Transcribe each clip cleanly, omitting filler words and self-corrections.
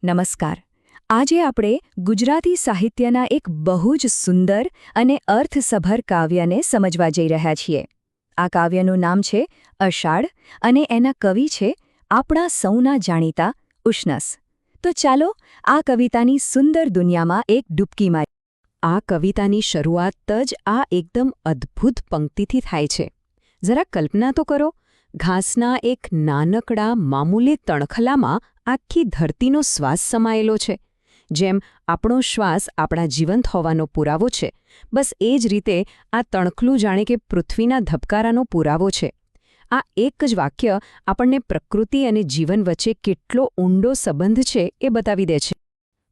નમસ્કાર. આજે આપણે ગુજરાતી સાહિત્યના એક બહુ જ સુંદર અને અર્થસભર કાવ્યને સમજવા જઈ રહ્યા છીએ. આ કાવ્યનું નામ છે અષાઢ અને એના કવિ છે આપણા સૌના જાણીતા ઉશનસ. તો ચાલો આ કવિતાની સુંદર દુનિયામાં એક ડૂબકી મારીએ. આ કવિતાની શરૂઆત જ આ એકદમ અદ્ભુત પંક્તિથી થાય છે. જરા કલ્પના તો કરો, ઘાસના એક નાનકડા મામૂલી તણખલામાં આખી ધરતીનો શ્વાસ સમાયેલો છે. જેમ આપણો શ્વાસ આપણા જીવંત હોવાનો પુરાવો છે, બસ એ જ રીતે આ તણખલું જાણે કે પૃથ્વીના ધબકારાનો પુરાવો છે. આ એક જ વાક્ય આપણને પ્રકૃતિ અને જીવન વચ્ચે કેટલો ઊંડો સંબંધ છે એ બતાવી દે છે.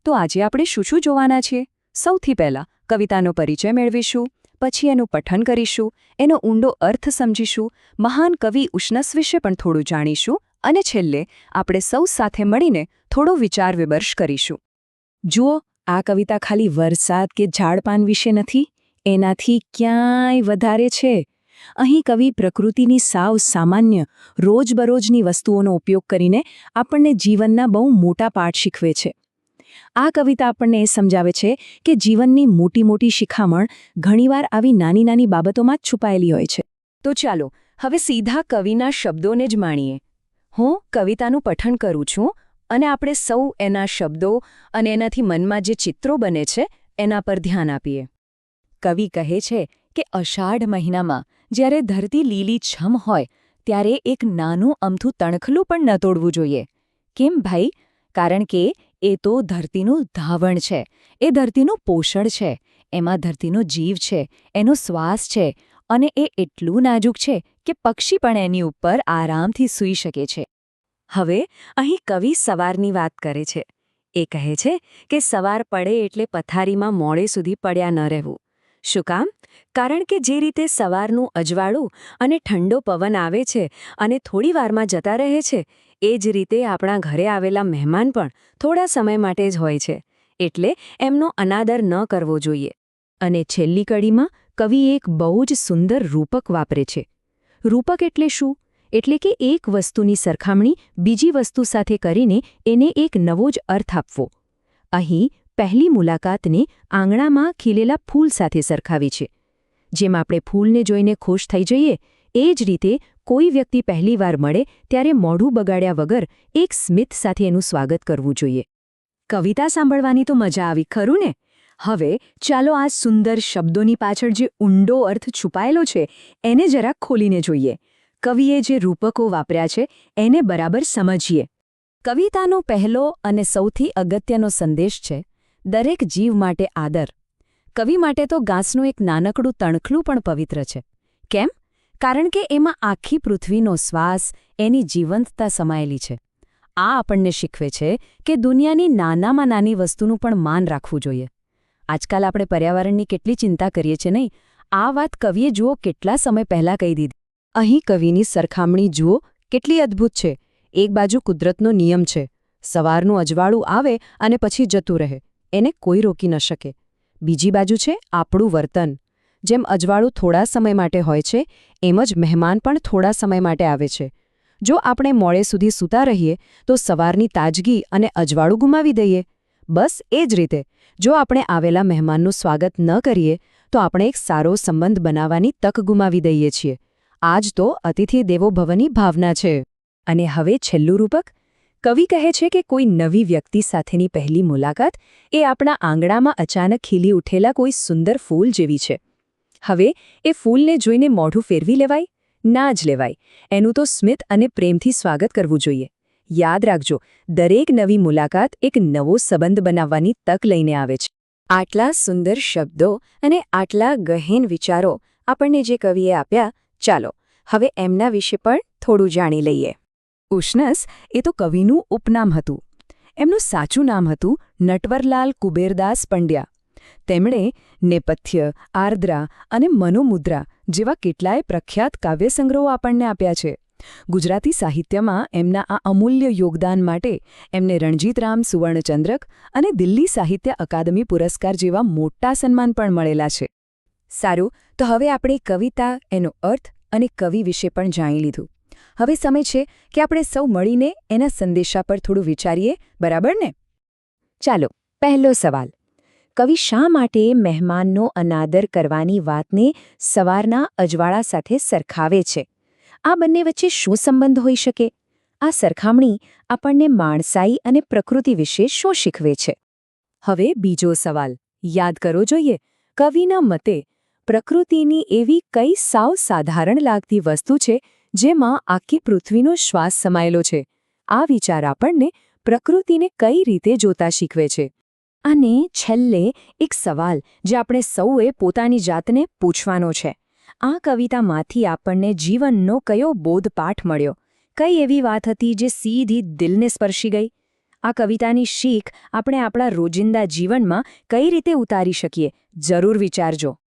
તો આજે આપણે શું જોવાના છીએ? સૌથી પહેલાં કવિતાનો પરિચય મેળવીશું, પછી એનું પઠન કરીશું, એનો ઊંડો અર્થ સમજીશું, મહાન કવિ ઉશનસ વિશે પણ થોડું જાણીશું અને છેલ્લે આપણે સૌ સાથે મળીને થોડો વિચાર વિમર્શ કરીશું. જુઓ, આ કવિતા ખાલી વરસાદ કે ઝાડપાન વિશે નથી, એનાથી ક્યાંય વધારે છે. અહીં કવિ પ્રકૃતિની સાવ સામાન્ય રોજબરોજની વસ્તુઓનો ઉપયોગ કરીને આપણને જીવનના બહુ મોટા પાઠ શીખવે છે. આ કવિતા આપણને એ સમજાવે છે કે જીવનની મોટી મોટી શિખામણ ઘણીવાર આવી નાની નાની બાબતોમાં જ છુપાયેલી હોય છે. તો ચાલો હવે સીધા કવિના શબ્દોને જ માણીએ. હું કવિતાનું પઠન કરું છું અને આપણે સૌ એના શબ્દો અને એનાથી મનમાં જે ચિત્રો બને છે એના પર ધ્યાન આપીએ. કવિ કહે છે કે અષાઢ મહિનામાં જ્યારે ધરતી લીલીછમ હોય ત્યારે એક નાનું અમથું તણખલું પણ ન તોડવું જોઈએ. કેમ ભાઈ? કારણ કે એ તો ધરતીનું ધાવણ છે, એ ધરતીનું પોષણ છે, એમાં ધરતીનો જીવ છે, એનો શ્વાસ છે અને એ એટલું નાજુક છે કે પક્ષી પણ એની ઉપર આરામથી સૂઈ શકે છે. હવે અહીં કવિ સવારની વાત કરે છે. એ કહે છે કે સવાર પડે એટલે પથારીમાં મોડે સુધી પડ્યા ન રહેવું. શું કામ? કારણ કે જે રીતે સવારનું અજવાળું અને ઠંડો પવન આવે છે અને થોડી વારમાં જતા રહે છે, એ જ રીતે આપણા ઘરે આવેલા મહેમાન પણ થોડા સમય માટે જ હોય છે. એટલે એમનો અનાદર ન કરવો જોઈએ. અને છેલ્લી કડીમાં કવિ એક બહુ જ સુંદર રૂપક વાપરે છે. રૂપક એટલે શું? એટલે કે એક વસ્તુની સરખામણી બીજી વસ્તુ સાથે કરીને એને એક નવો જ અર્થ આપવો. અહીં પહેલી મુલાકાતને આંગણામાં ખીલેલા ફૂલ સાથે સરખાવી છે. જેમ આપણે ફૂલને જોઈને ખુશ થઈ જઈએ, એ જ રીતે કોઈ વ્યક્તિ પહેલીવાર મળે ત્યારે મોઢું બગાડ્યા વગર એક સ્મિત સાથે એનું સ્વાગત કરવું જોઈએ. કવિતા સાંભળવાની તો મજા આવી, ખરું ને? હવે ચાલો આ સુંદર શબ્દોની પાછળ જે ઊંડો અર્થ છુપાયેલો છે એને જરાક ખોલીને જોઈએ. કવિએ જે રૂપકો વાપર્યા છે એને બરાબર સમજીએ. કવિતાનો પહેલો અને સૌથી અગત્યનો સંદેશ છે દરેક જીવ માટે આદર. કવિ માટે તો ઘાસનું એક નાનકડું તણખલું પણ પવિત્ર છે. કેમ? કારણ કે એમાં આખી પૃથ્વીનો શ્વાસ, એની જીવંતતા સમાયેલી છે. આ આપણને શીખવે છે કે દુનિયાની નાનામાં નાની વસ્તુનું પણ માન રાખવું જોઈએ. આજકાલ આપણે પર્યાવરણની કેટલી ચિંતા કરીએ છીએ નહીં? આ વાત કવિએ જુઓ કેટલા સમય પહેલાં કહી દીધી. અહીં કવિની સરખામણી જુઓ કેટલી અદ્ભુત છે. એક બાજુ કુદરતનો નિયમ છે, સવારનું અજવાળું આવે અને પછી જતું રહે, એને કોઈ રોકી ન શકે. બીજી બાજુ છે આપણું વર્તન. જેમ અજવાળું થોડા સમય માટે હોય છે, એમ જ મહેમાન પણ થોડા સમય માટે આવે છે. જો આપણે મોડે સુધી સૂતા રહીએ તો સવારની તાજગી અને અજવાળું ગુમાવી દઈએ. બસ એ જ રીતે જો આપણે આવેલા મહેમાનનું સ્વાગત ન કરીએ તો આપણે એક સારો સંબંધ બનાવવાની તક ગુમાવી દઈએ છીએ. આ જ તો અતિથિ દેવો ભવની ભાવના છે. અને હવે છેલ્લું રૂપક. કવિ કહે છે કે કોઈ નવી વ્યક્તિ સાથેની પહેલી મુલાકાત એ આપણા આંગણામાં અચાનક ખીલી ઉઠેલા કોઈ સુંદર ફૂલ જેવી છે. હવે એ ફૂલને જોઈને મોઢું ફેરવી લેવાય? ના જ લેવાય. એનું તો સ્મિત અને પ્રેમથી સ્વાગત કરવું જોઈએ. યાદ રાખજો, દરેક નવી મુલાકાત એક નવો સંબંધ બનાવવાની તક લઈને આવે છે. આટલા સુંદર શબ્દો અને આટલા ગહેન વિચારો આપણને જે કવિએ આપ્યા, ચાલો હવે એમના વિશે પણ થોડું જાણી લઈએ. ઉશનસ એ તો કવિનું ઉપનામ હતું. એમનું સાચું નામ હતું નટવરલાલ કુબેરદાસ પંડ્યા. તેમણે નેપથ્ય, આર્દ્રા અને મનોમુદ્રા જેવા કેટલાય પ્રખ્યાત કાવ્યસંગ્રહો આપણને આપ્યા છે. ગુજરાતી સાહિત્યમાં એમના આ અમૂલ્ય યોગદાન માટે એમને રણજીતરામ સુવર્ણચંદ્રક અને દિલ્હી સાહિત્ય અકાદમી પુરસ્કાર જેવા મોટા સન્માન પણ મળેલા છે. સારું, તો હવે આપણે કવિતા, એનો અર્થ અને કવિ વિશે પણ જાણી લીધું. હવે સમય છે કે આપણે સૌ મળીને એના સંદેશા પર થોડું વિચારીએ, બરાબર ને? ચાલો પહેલો સવાલ. કવિ શા માટે મહેમાનનો અનાદર કરવાની વાતને સવારના અજવાળા સાથે સરખાવે છે? આ બંને વચ્ચે શું સંબંધ હોઈ શકે? આ સરખામણી આપણને માણસાઈ અને પ્રકૃતિ વિશે શું શીખવે છે? હવે બીજો સવાલ યાદ કરવો જોઈએ. કવિના મતે પ્રકૃતિની એવી કઈ સાવ સાધારણ લાગતી વસ્તુ છે જેમાં આખી પૃથ્વીનો શ્વાસ સમાયેલો છે? આ વિચાર આપણને પ્રકૃતિને કઈ રીતે જોતા શીખવે છે? અને છેલ્લે એક સવાલ જે આપણે સૌએ પોતાની જાતને પૂછવાનો છે. આ કવિતામાંથી આપણને જીવનનો કયો બોધપાઠ મળ્યો? કઈ એવી વાત હતી જે સીધી દિલને સ્પર્શી ગઈ? આ કવિતાની શીખ આપણે આપણા રોજિંદા જીવનમાં કઈ રીતે ઉતારી શકીએ? જરૂર વિચારજો.